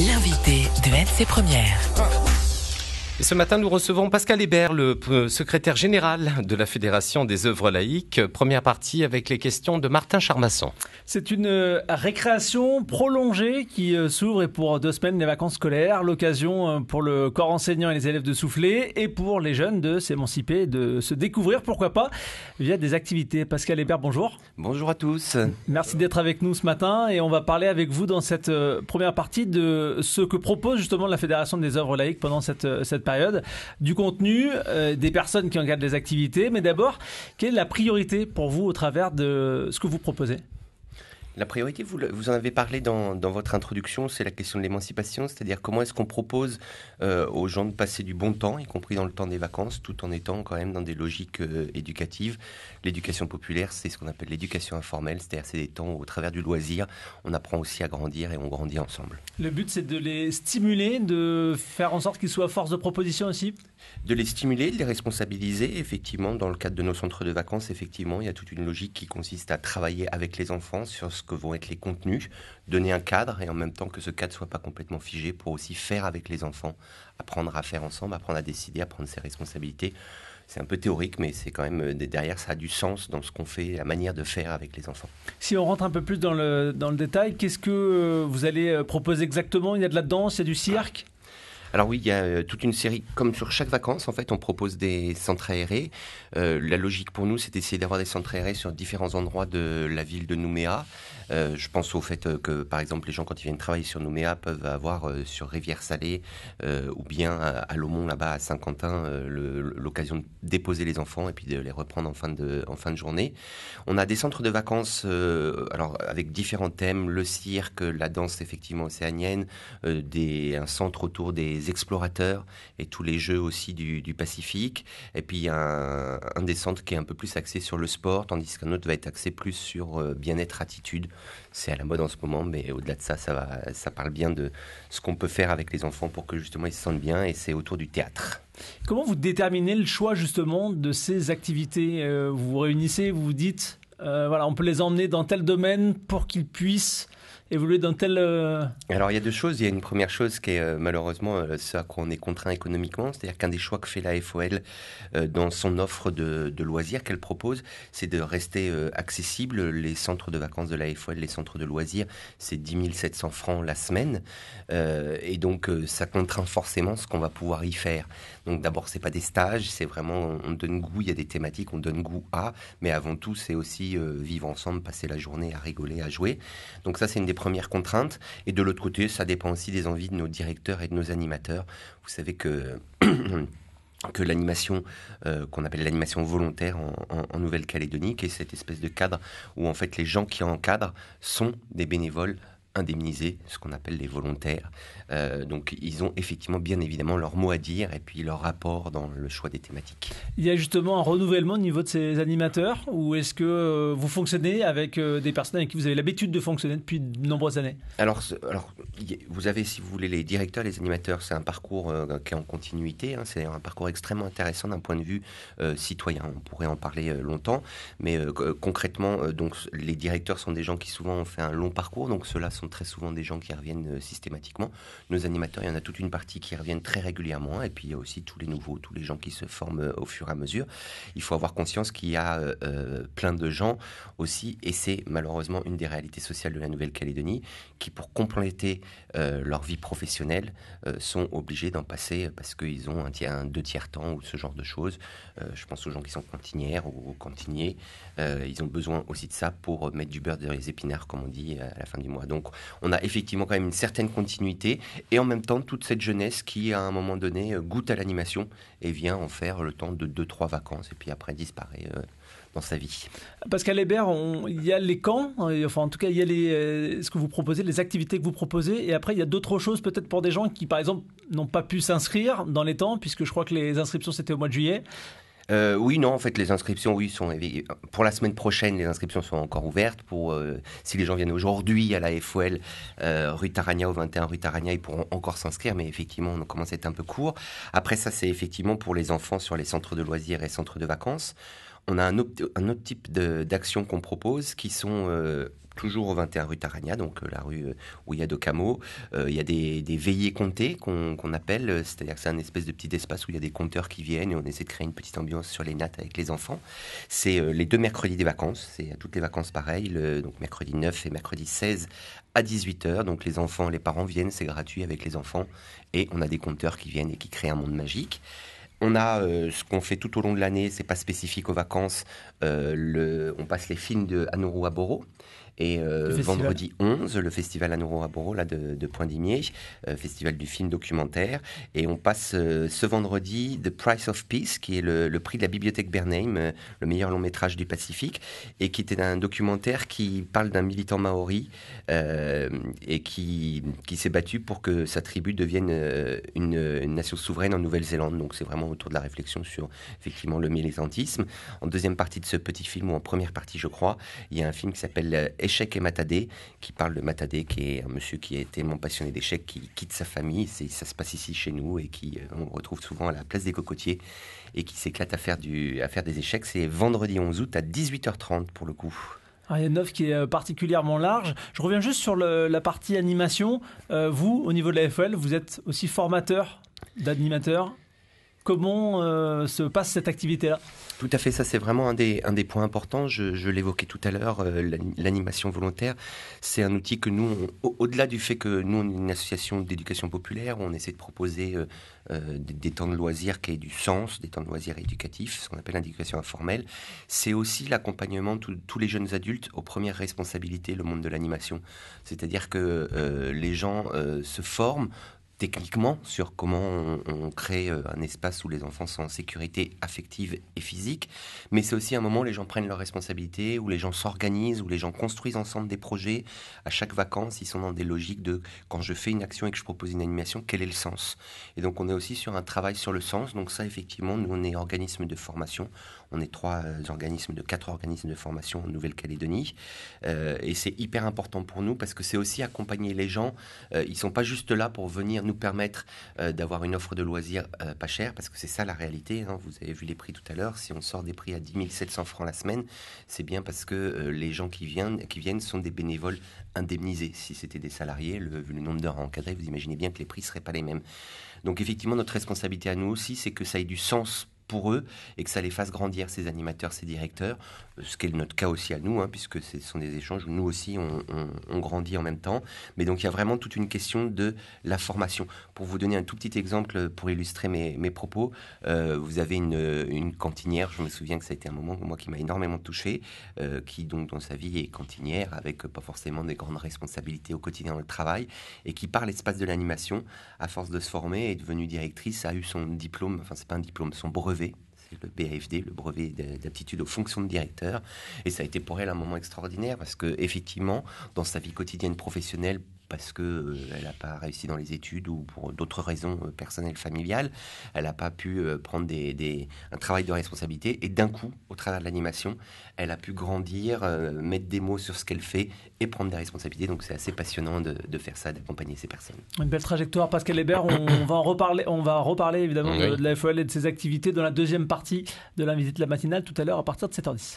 L'invité de FC Première. Et ce matin, nous recevons Pascal Hébert, le secrétaire général de la Fédération des œuvres laïques. Première partie avec les questions de Martin Charmasson. C'est une récréation prolongée qui s'ouvre et pour 2 semaines les vacances scolaires. L'occasion pour le corps enseignant et les élèves de souffler et pour les jeunes de s'émanciper, de se découvrir, pourquoi pas, via des activités. Pascal Hébert, bonjour. Bonjour à tous. Merci d'être avec nous ce matin et on va parler avec vous dans cette première partie de ce que propose justement la Fédération des œuvres laïques pendant cette période, du contenu, des personnes qui encadrent les activités. Mais d'abord, quelle est la priorité pour vous au travers de ce que vous proposez ? La priorité, vous en avez parlé dans votre introduction, c'est la question de l'émancipation, c'est-à-dire comment est-ce qu'on propose aux gens de passer du bon temps, y compris dans le temps des vacances, tout en étant quand même dans des logiques éducatives. L'éducation populaire, c'est ce qu'on appelle l'éducation informelle, c'est-à-dire c'est des temps où, au travers du loisir, on apprend aussi à grandir et on grandit ensemble. Le but, c'est de les stimuler, de faire en sorte qu'ils soient force de proposition aussi ? De les stimuler, de les responsabiliser. Effectivement, dans le cadre de nos centres de vacances, effectivement, il y a toute une logique qui consiste à travailler avec les enfants sur ce que vont être les contenus, donner un cadre et en même temps que ce cadre ne soit pas complètement figé pour aussi faire avec les enfants, apprendre à faire ensemble, apprendre à décider, à prendre ses responsabilités. C'est un peu théorique, mais c'est quand même derrière, ça a du sens dans ce qu'on fait, la manière de faire avec les enfants. Si on rentre un peu plus dans le détail, qu'est-ce que vous allez proposer exactement ? Il y a de la danse, il y a du cirque ? Alors oui, il y a toute une série, comme sur chaque vacances, en fait, on propose des centres aérés. La logique pour nous, c'est d'essayer d'avoir des centres aérés sur différents endroits de la ville de Nouméa. Je pense au fait que, par exemple, les gens, quand ils viennent travailler sur Nouméa, peuvent avoir sur Rivière-Salée ou bien à Lomont, là-bas, à Saint-Quentin, l'occasion de déposer les enfants et puis de les reprendre en fin de journée. On a des centres de vacances alors avec différents thèmes, le cirque, la danse effectivement océanienne, un centre autour des explorateurs et tous les jeux aussi du Pacifique. Et puis il y a un des centres qui est un peu plus axé sur le sport, tandis qu'un autre va être axé plus sur bien-être, attitude. C'est à la mode en ce moment, mais au-delà de ça, ça parle bien de ce qu'on peut faire avec les enfants pour que justement ils se sentent bien, et c'est autour du théâtre. Comment vous déterminez le choix justement de ces activités ? Vous vous réunissez, vous vous dites, voilà, on peut les emmener dans tel domaine pour qu'ils puissent évoluer dans tel... Alors il y a 2 choses. Il y a une première chose qui est malheureusement ce à quoi on est contraint économiquement, c'est-à-dire qu'un des choix que fait la FOL dans son offre de loisirs qu'elle propose, c'est de rester accessible. Les centres de vacances de la FOL, les centres de loisirs, c'est 10 700 francs la semaine, et donc ça contraint forcément ce qu'on va pouvoir y faire. Donc d'abord, c'est pas des stages, c'est vraiment, on donne goût, il y a des thématiques, on donne goût à, mais avant tout, c'est aussi vivre ensemble, passer la journée à rigoler, à jouer. Donc ça, c'est une des premières contraintes. Et de l'autre côté, ça dépend aussi des envies de nos directeurs et de nos animateurs. Vous savez que l'animation, qu'on appelle l'animation volontaire en Nouvelle-Calédonie, qui est cette espèce de cadre où en fait les gens qui encadrent sont des bénévoles indemnisés, ce qu'on appelle les volontaires. Donc ils ont effectivement bien évidemment leur mot à dire et puis leur rapport dans le choix des thématiques. Il y a justement un renouvellement au niveau de ces animateurs, ou est-ce que vous fonctionnez avec des personnes avec qui vous avez l'habitude de fonctionner depuis de nombreuses années ? Alors vous avez, si vous voulez, les directeurs, les animateurs, c'est un parcours qui est en continuité, hein, c'est un parcours extrêmement intéressant d'un point de vue citoyen. On pourrait en parler longtemps, mais concrètement, donc les directeurs sont des gens qui souvent ont fait un long parcours, donc ceux-là sont très souvent des gens qui reviennent systématiquement. Nos animateurs, il y en a toute une partie qui reviennent très régulièrement, et puis il y a aussi tous les nouveaux, tous les gens qui se forment au fur et à mesure. Il faut avoir conscience qu'il y a plein de gens aussi, et c'est malheureusement une des réalités sociales de la Nouvelle-Calédonie, qui pour compléter leur vie professionnelle sont obligés d'en passer parce qu'ils ont un 2/3 temps ou ce genre de choses. Je pense aux gens qui sont cantinières ou cantiniers. Ils ont besoin aussi de ça pour mettre du beurre dans les épinards, comme on dit, à la fin du mois. Donc on a effectivement quand même une certaine continuité et en même temps toute cette jeunesse qui à un moment donné goûte à l'animation et vient en faire le temps de 2-3 vacances et puis après disparaît dans sa vie. Pascal Hébert, il y a les camps, enfin en tout cas il y a ce que vous proposez, les activités que vous proposez, et après il y a d'autres choses peut-être pour des gens qui par exemple n'ont pas pu s'inscrire dans les temps, puisque je crois que les inscriptions c'était au mois de juillet. Oui, non, en fait, les inscriptions, oui, sont pour la semaine prochaine, les inscriptions sont encore ouvertes. Si les gens viennent aujourd'hui à la FOL, rue Tarania, au 21 rue Tarania, ils pourront encore s'inscrire, mais effectivement, on commence à être un peu court. Après, ça, c'est effectivement pour les enfants sur les centres de loisirs et centres de vacances. On a un autre type d'actions qu'on propose qui sont toujours au 21 rue Taragna, donc la rue où il y a Docamo. Il y a des veillées comptées qu'on appelle, c'est-à-dire que c'est un espèce de petit espace où il y a des compteurs qui viennent et on essaie de créer une petite ambiance sur les nattes avec les enfants. C'est les 2 mercredis des vacances, c'est à toutes les vacances pareil, donc mercredi 9 et mercredi 16 à 18h. Donc les enfants, les parents viennent, c'est gratuit avec les enfants et on a des compteurs qui viennent et qui créent un monde magique. On a ce qu'on fait tout au long de l'année, c'est pas spécifique aux vacances. On passe les films de Anuru Aboro. Et vendredi 11, le festival Anuru Aboro là, de Poindimier, festival du film documentaire. Et on passe ce vendredi The Price of Peace, qui est le prix de la Bibliothèque Bernheim, le meilleur long métrage du Pacifique, et qui était un documentaire qui parle d'un militant maori et qui s'est battu pour que sa tribu devienne une nation souveraine en Nouvelle-Zélande. Donc c'est vraiment autour de la réflexion sur effectivement le militantisme. En deuxième partie de ce petit film, ou en première partie je crois, il y a un film qui s'appelle Échec et Matadé, qui parle de Matadé, qui est un monsieur qui est tellement passionné d'échecs, qui quitte sa famille, ça se passe ici chez nous, et qui on retrouve souvent à la place des Cocotiers, et qui s'éclate à faire des échecs. C'est vendredi 11 août à 18h30 pour le coup. Alors, il y a une œuvre qui est particulièrement large. Je reviens juste sur la partie animation. Vous, au niveau de la FEL, vous êtes aussi formateur d'animateurs. Comment se passe cette activité-là ? Tout à fait, ça c'est vraiment un des points importants. Je l'évoquais tout à l'heure, l'animation volontaire, c'est un outil que nous, au-delà du fait que nous, on est une association d'éducation populaire, où on essaie de proposer des temps de loisirs qui aient du sens, des temps de loisirs éducatifs, ce qu'on appelle l'éducation informelle, c'est aussi l'accompagnement de tous les jeunes adultes aux premières responsabilités, le monde de l'animation. C'est-à-dire que les gens se forment techniquement sur comment on crée un espace où les enfants sont en sécurité affective et physique, mais c'est aussi un moment où les gens prennent leurs responsabilités, où les gens s'organisent, où les gens construisent ensemble des projets. À chaque vacances, ils sont dans des logiques de quand je fais une action et que je propose une animation, quel est le sens ? Et donc on est aussi sur un travail sur le sens. Donc ça, effectivement, nous on est organisme de formation. On est 4 organismes de formation en Nouvelle-Calédonie. Et c'est hyper important pour nous parce que c'est aussi accompagner les gens. Ils ne sont pas juste là pour venir nous permettre d'avoir une offre de loisirs pas chère, parce que c'est ça la réalité. Hein. Vous avez vu les prix tout à l'heure. Si on sort des prix à 10 700 francs la semaine, c'est bien parce que les gens qui viennent sont des bénévoles indemnisés. Si c'était des salariés, vu le nombre d'heures encadrées, vous imaginez bien que les prix ne seraient pas les mêmes. Donc effectivement, notre responsabilité à nous aussi, c'est que ça ait du sens pour eux et que ça les fasse grandir, ces animateurs, ces directeurs, ce qui est notre cas aussi à nous, puisque ce sont des échanges où nous aussi on grandit en même temps. Mais donc il y a vraiment toute une question de la formation. Pour vous donner un tout petit exemple pour illustrer mes propos, vous avez une cantinière, je me souviens que ça a été un moment moi qui m'a énormément touché, qui donc dans sa vie est cantinière avec pas forcément des grandes responsabilités au quotidien dans le travail et qui par l'espace de l'animation, à force de se former, est devenue directrice, a eu son diplôme, enfin c'est pas un diplôme, son brevet, c'est le BAFD, le brevet d'aptitude aux fonctions de directeur. Et ça a été pour elle un moment extraordinaire parce que effectivement, dans sa vie quotidienne professionnelle, parce que elle n'a pas réussi dans les études ou pour d'autres raisons personnelles, familiales, elle n'a pas pu prendre un travail de responsabilité. Et d'un coup, au travers de l'animation, elle a pu grandir, mettre des mots sur ce qu'elle fait et prendre des responsabilités. Donc c'est assez passionnant de faire ça, d'accompagner ces personnes. Une belle trajectoire, Pascal Hébert. On va reparler évidemment de la FEL et de ses activités dans la deuxième partie de l'invité de la matinale tout à l'heure à partir de 7h10.